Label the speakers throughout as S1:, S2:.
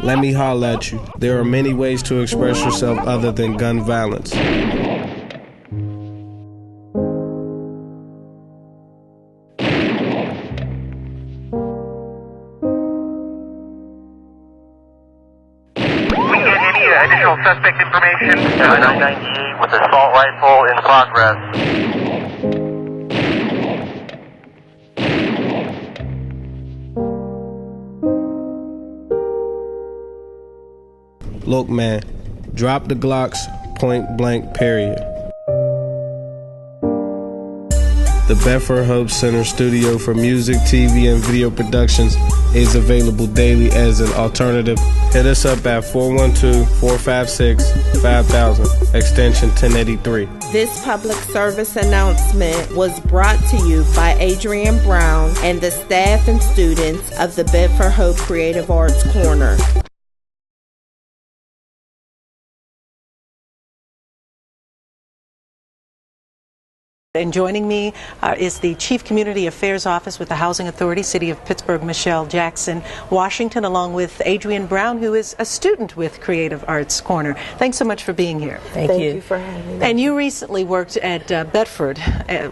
S1: let me holler at you. There are many ways to express yourself other than gun violence.
S2: Additional suspect information. 998 with assault rifle in progress.
S1: Look, man, drop the Glocks, point blank, period. The Bedford Hope Center studio for music, TV, and video productions is available daily as an alternative. Hit us up at 412-456-5000, extension 1083.
S3: This public service announcement was brought to you by Adrianne Brown and the staff and students of the Bedford Hope Creative Arts Corner.
S4: And joining me is the Chief Community Affairs Office with the Housing Authority, City of Pittsburgh, Michelle Jackson Washington, along with Adrianne Brown, who is a student with Creative Arts Corner. Thanks so much for being here.
S5: Thank you.
S3: Thank you for having me.
S4: And you recently worked at Bedford,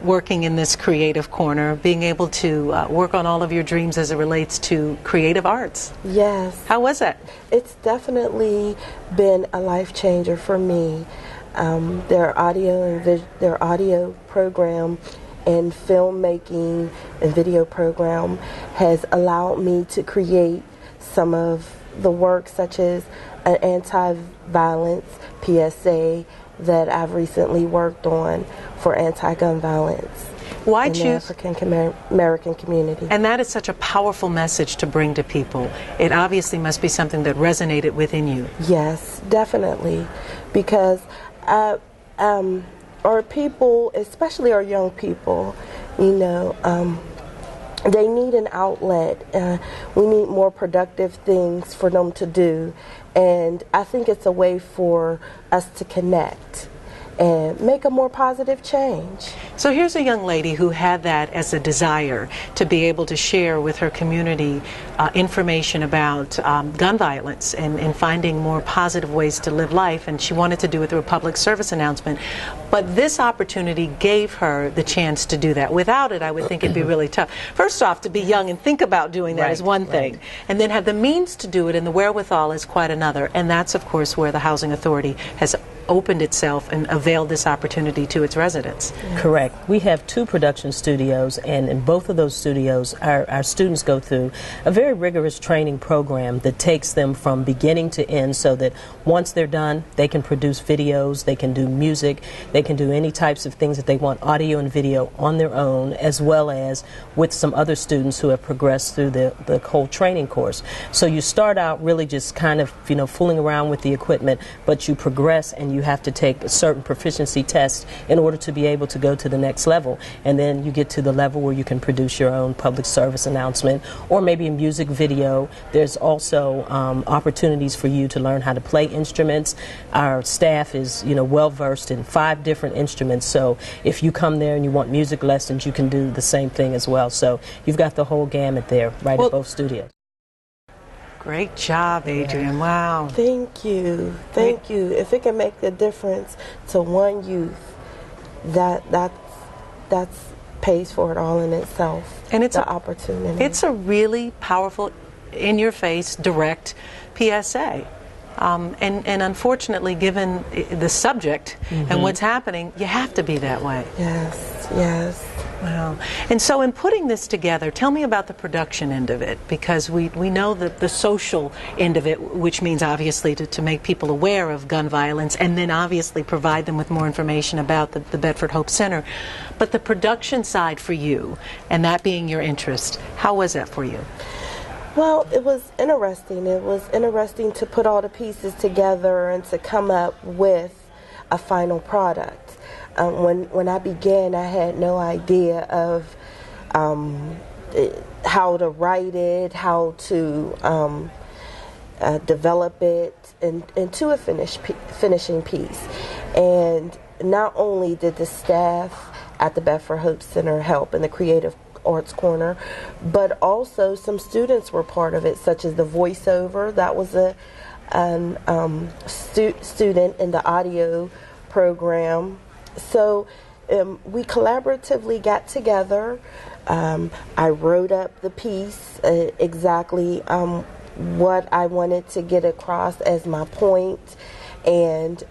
S4: working in this Creative Corner, being able to work on all of your dreams as it relates to creative arts.
S5: Yes.
S4: How was that?
S5: It's definitely been a life changer for me. Their audio program and filmmaking and video program has allowed me to create some of the work, such as an anti-violence PSA that I've recently worked on for anti-gun violence.
S4: Why
S5: in
S4: choose
S5: the African American community?
S4: And that is such a powerful message to bring to people. It obviously must be something that resonated within you.
S5: Yes, definitely, because our people, especially our young people, you know, they need an outlet. We need more productive things for them to do, and I think it's a way for us to connect and make a more positive change.
S4: So here's a young lady who had that as a desire to be able to share with her community information about gun violence and finding more positive ways to live life, and she wanted to do it through a public service announcement. But this opportunity gave her the chance to do that. Without it, I would think it'd be really tough. First off, to be young and think about doing that is one thing, and then have the means to do it and the wherewithal is quite another. And that's, of course, where the Housing Authority has opened itself and availed this opportunity to its residents.
S6: Correct. We have 2 production studios, and in both of those studios our students go through a very rigorous training program that takes them from beginning to end, so that once they're done they can produce videos, they can do music, they can do any types of things that they want, audio and video, on their own, as well as with some other students who have progressed through the whole training course. So you start out really just kind of, you know, fooling around with the equipment, but you progress and you have to take a certain proficiency test in order to be able to go to the next level, and then you get to the level where you can produce your own public service announcement or maybe a music video. There's also opportunities for you to learn how to play instruments. Our staff is, you know, well versed in 5 different instruments, so if you come there and you want music lessons, you can do the same thing as well. So you've got the whole gamut there at both studios.
S4: Great job, Adrianne. Wow.
S5: Thank you. Thank you. If it can make a difference to one youth, that's pays for it all in itself.
S4: And it's
S5: the opportunity.
S4: It's a really powerful, in-your-face, direct PSA. And unfortunately, given the subject and what's happening, you have to be that way.
S5: Yes, yes.
S4: Wow. And so in putting this together, tell me about the production end of it, because we know that the social end of it, which means obviously to make people aware of gun violence and then obviously provide them with more information about the Bedford Hope Center. But the production side for you, and that being your interest, how was that for you?
S5: Well, it was interesting. It was interesting to put all the pieces together and to come up with a final product. When I began, I had no idea of how to write it, how to develop it into a finishing piece. And not only did the staff at the Bedford Hope Center help, and the Creative Arts Corner, but also some students were part of it, such as the voiceover. That was a student in the audio program. So we collaboratively got together. I wrote up the piece exactly what I wanted to get across as my point, and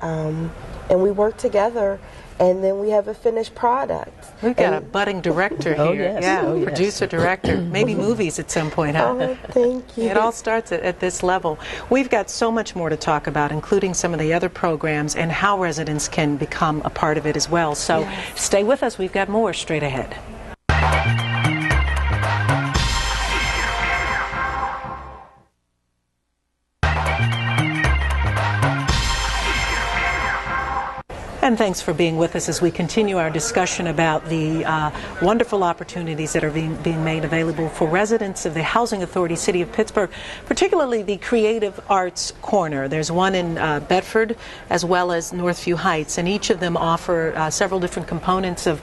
S5: we worked together, and then we have a finished product.
S4: We've got a budding director here.
S6: Oh, yes.
S4: Yeah,
S6: Oh, yes.
S4: producer, director, maybe movies at some point, huh?
S5: Oh, thank you.
S4: It all starts at this level. We've got so much more to talk about, including some of the other programs and how residents can become a part of it as well. So stay with us. We've got more straight ahead. And thanks for being with us as we continue our discussion about the wonderful opportunities that are being made available for residents of the Housing Authority City of Pittsburgh, particularly the Creative Arts Corner. There's one in Bedford as well as Northview Heights, and each of them offer several different components of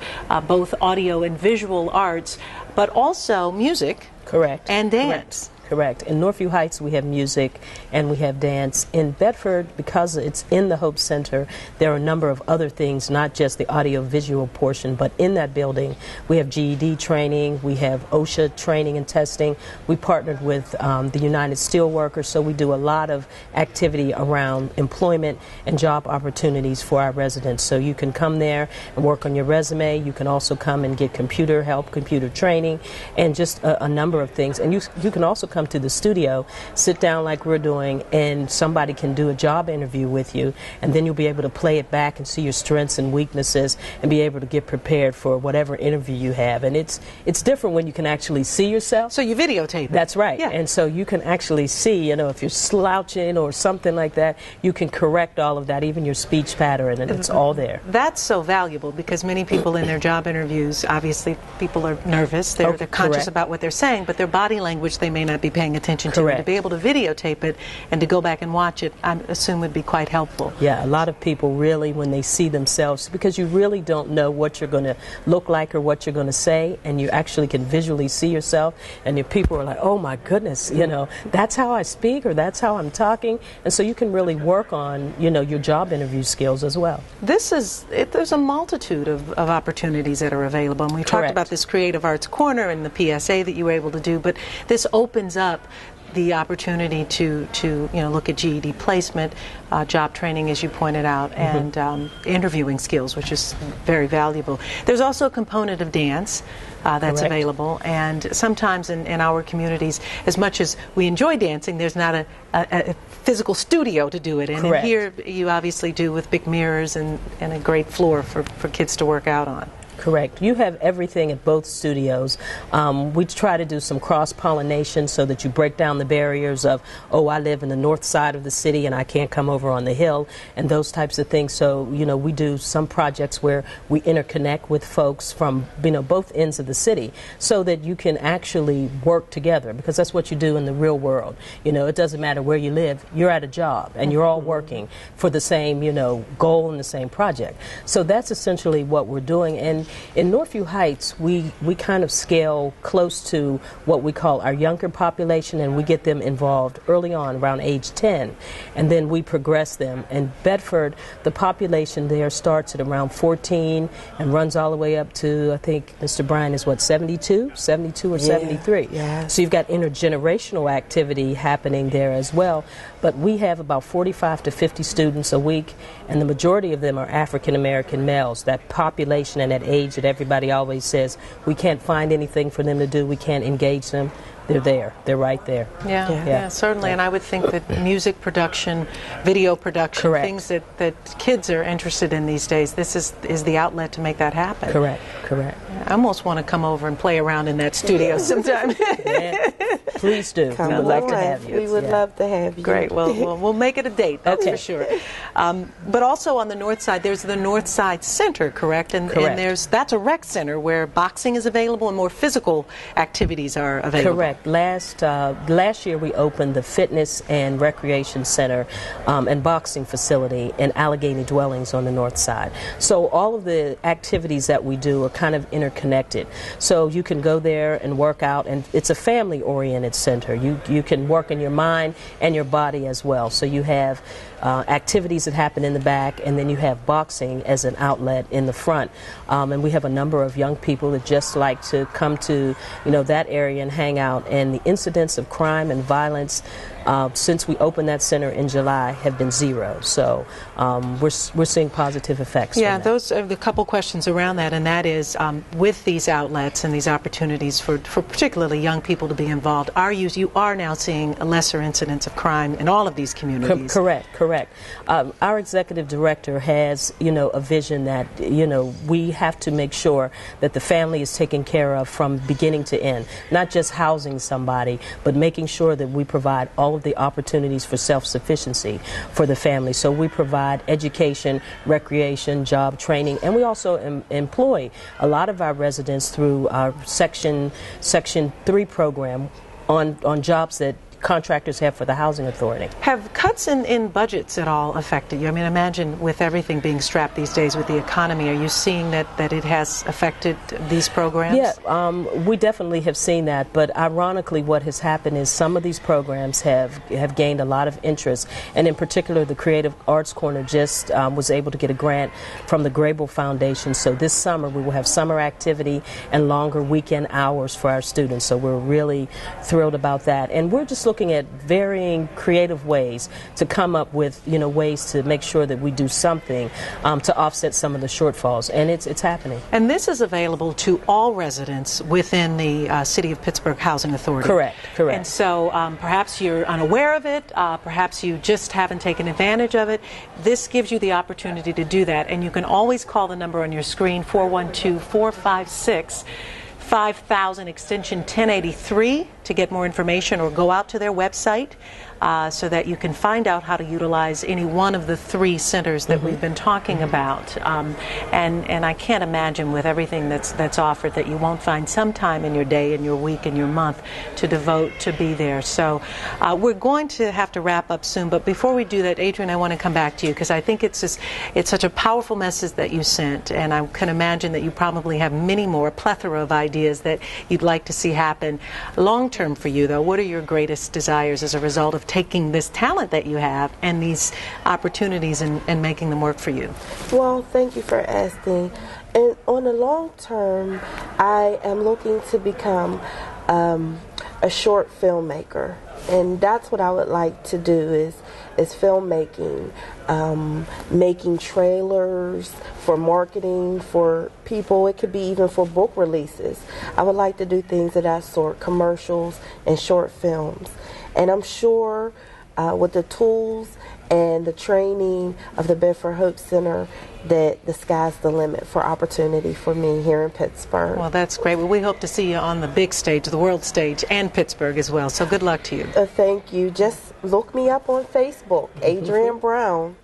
S4: both audio and visual arts, but also music.
S6: Correct.
S4: And dance.
S6: Correct. In Northview Heights, we have music and we have dance. In Bedford, because it's in the Hope Center, there are a number of other things, not just the audio-visual portion, but in that building, we have GED training, we have OSHA training and testing. We partnered with the United Steelworkers, so we do a lot of activity around employment and job opportunities for our residents. So you can come there and work on your resume. You can also come and get computer help, computer training, and just a number of things. And you can also come to the studio, sit down like we're doing, and somebody can do a job interview with you, and then you'll be able to play it back and see your strengths and weaknesses and be able to get prepared for whatever interview you have. And it's different when you can actually see yourself.
S4: So you videotape it.
S6: That's right.
S4: Yeah.
S6: And so you can actually see, if you're slouching or something like that, you can correct all of that, even your speech pattern, and it's all there.
S4: That's so valuable because many people in their job interviews, obviously people are nervous, they're conscious
S6: correct.
S4: about what they're saying, but their body language they may not be paying attention to.
S6: Correct.
S4: And to be able to videotape it and to go back and watch it, I assume would be quite helpful.
S6: Yeah, a lot of people really, when they see themselves, because you really don't know what you're going to look like or what you're going to say, and you actually can visually see yourself, and your people are like, oh my goodness, that's how I speak or that's how I'm talking. And so you can really work on, your job interview skills as well.
S4: There's a multitude of opportunities that are available. And we talked about this Creative Arts Corner and the PSA that you were able to do, but this opens up the opportunity to look at GED placement, job training, as you pointed out, and interviewing skills, which is very valuable. There's also a component of dance that's available, and sometimes in our communities, as much as we enjoy dancing, there's not a physical studio to do it in.
S6: Correct.
S4: And here you obviously do with big mirrors and a great floor for kids to work out on.
S6: Correct. You have everything at both studios. We try to do some cross-pollination so that you break down the barriers of, I live in the north side of the city and I can't come over on the hill, and those types of things. So, we do some projects where we interconnect with folks from, both ends of the city so that you can actually work together, because that's what you do in the real world. It doesn't matter where you live, you're at a job and you're all working for the same, goal and the same project. So that's essentially what we're doing. And in Northview Heights, we kind of scale close to what we call our younger population, and we get them involved early on, around age 10, and then we progress them. In Bedford, the population there starts at around 14 and runs all the way up to, I think, Mr. Bryan is 72 or 73.
S5: Yeah.
S6: So you've got intergenerational activity happening there as well. But we have about 45 to 50 students a week, and the majority of them are African American males. That population and that age that everybody always says we can't find anything for them to do, we can't engage them. They're there. They're right there.
S4: Yeah, certainly. And I would think that music production, video production, things that kids are interested in these days, this is the outlet to make that happen.
S6: Correct.
S4: I almost want to come over and play around in that studio sometime.
S6: Please do.
S5: Come
S6: We'd love to have you.
S5: We would love to have you.
S4: Great. Well, we'll make it a date, that's for sure. But also on the north side, there's the North Side Center, correct? And that's a rec center where boxing is available and more physical activities are available.
S6: Correct. Last year we opened the Fitness and Recreation Center and boxing facility in Allegheny Dwellings on the north side. So all of the activities that we do are kind of interconnected. So you can go there and work out, and it's a family-oriented center. You can work in your mind and your body as well. So you have activities that happen in the back, and then you have boxing as an outlet in the front. And we have a number of young people that just like to come to, that area and hang out. And the incidents of crime and violence since we opened that center in July have been zero. So we're seeing positive effects.
S4: Yeah,
S6: from that.
S4: Those are the couple questions around that, and that is with these outlets and these opportunities for particularly young people to be involved, you are now seeing a lesser incidence of crime in all of these communities.
S6: Correct. Our executive director has, a vision that, we have to make sure that the family is taken care of from beginning to end, not just housing somebody, but making sure that we provide all of the opportunities for self-sufficiency for the family. So we provide education, recreation, job training, and we also employ a lot of our residents through our Section 3 program on jobs that contractors have for the housing authority.
S4: Have cuts in budgets at all affected you? I mean, imagine with everything being strapped these days with the economy, are you seeing that it has affected these programs?
S6: Yeah, we definitely have seen that, but ironically what has happened is some of these programs have gained a lot of interest, and in particular the Creative Arts Corner just was able to get a grant from the Grable Foundation, so this summer we will have summer activity and longer weekend hours for our students, so we're really thrilled about that. And we're just looking at varying creative ways to come up with ways to make sure that we do something to offset some of the shortfalls, and it's happening.
S4: And this is available to all residents within the City of Pittsburgh Housing Authority.
S6: Correct.
S4: And so perhaps you're unaware of it, perhaps you just haven't taken advantage of it. This gives you the opportunity to do that, and you can always call the number on your screen, 412-456 5000 extension 1083 to get more information, or go out to their website so that you can find out how to utilize any one of the 3 centers that we've been talking about. And I can't imagine with everything that's offered that you won't find some time in your day, in your week, in your month to devote to be there. So we're going to have to wrap up soon, but before we do that, Adrianne, I want to come back to you because I think it's such a powerful message that you sent, and I can imagine that you probably have many more, a plethora of ideas that you'd like to see happen. Long term for you, though, what are your greatest desires as a result of taking this talent that you have and these opportunities and making them work for you?
S5: Well, thank you for asking. And on the long term, I am looking to become a short filmmaker, and that's what I would like to do is filmmaking, making trailers for marketing for people. It could be even for book releases. I would like to do things of that sort, commercials and short films. And I'm sure with the tools and the training of the Bedford Hope Center that the sky's the limit for opportunity for me here in Pittsburgh.
S4: Well, that's great. Well, we hope to see you on the big stage, the world stage, and Pittsburgh as well. So good luck to you.
S5: Thank you. Just look me up on Facebook, Adrianne Brown.